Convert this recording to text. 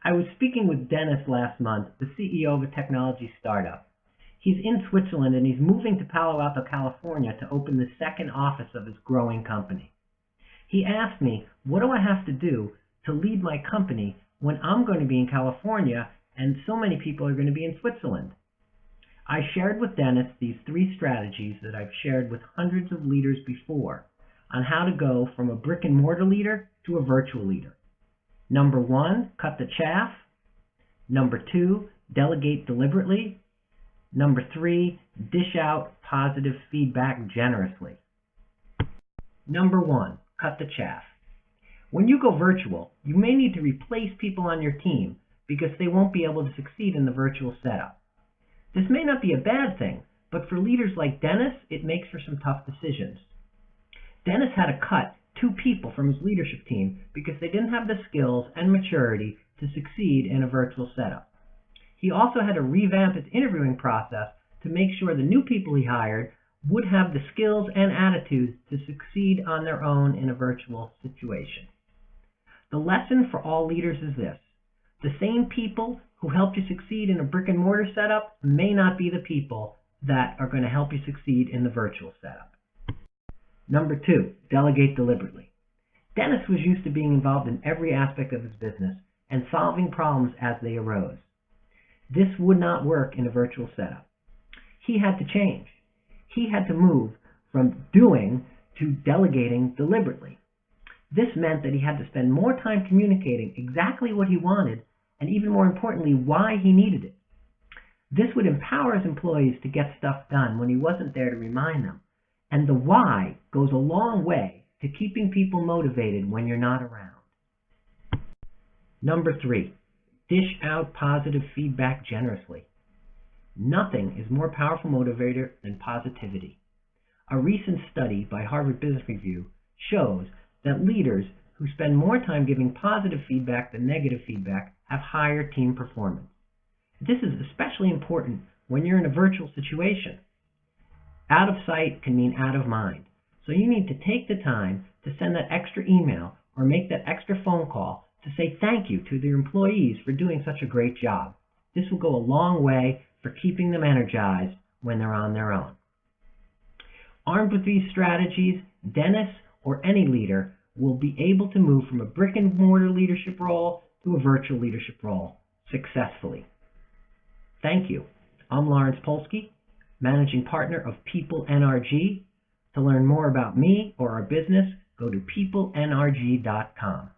I was speaking with Dennis last month, the CEO of a technology startup. He's in Switzerland and he's moving to Palo Alto, California to open the second office of his growing company. He asked me, what do I have to do to lead my company when I'm going to be in California and so many people are going to be in Switzerland? I shared with Dennis these 3 strategies that I've shared with hundreds of leaders before on how to go from a brick and mortar leader to a virtual leader. Number 1, cut the chaff. Number 2, delegate deliberately. Number 3, dish out positive feedback generously. Number 1, cut the chaff. When you go virtual, you may need to replace people on your team because they won't be able to succeed in the virtual setup. This may not be a bad thing, but for leaders like Dennis, it makes for some tough decisions. Dennis had to cut 2 people from his leadership team because they didn't have the skills and maturity to succeed in a virtual setup. He also had to revamp his interviewing process to make sure the new people he hired would have the skills and attitudes to succeed on their own in a virtual situation. The lesson for all leaders is this: the same people who helped you succeed in a brick and mortar setup may not be the people that are going to help you succeed in the virtual setup. Number 2, delegate deliberately. Dennis was used to being involved in every aspect of his business and solving problems as they arose. This would not work in a virtual setup. He had to change. He had to move from doing to delegating deliberately. This meant that he had to spend more time communicating exactly what he wanted and, even more importantly, why he needed it. This would empower his employees to get stuff done when he wasn't there to remind them. And the why goes a long way to keeping people motivated when you're not around. Number 3, dish out positive feedback generously. Nothing is more powerful motivator than positivity. A recent study by Harvard Business Review shows that leaders who spend more time giving positive feedback than negative feedback have higher team performance. This is especially important when you're in a virtual situation. Out of sight can mean out of mind. So you need to take the time to send that extra email or make that extra phone call to say thank you to their employees for doing such a great job. This will go a long way for keeping them energized when they're on their own. Armed with these strategies, Dennis or any leader will be able to move from a brick and mortar leadership role to a virtual leadership role successfully. Thank you. I'm Lawrence Polsky, Managing Partner of PeopleNRG. To learn more about me or our business, go to PeopleNRG.com.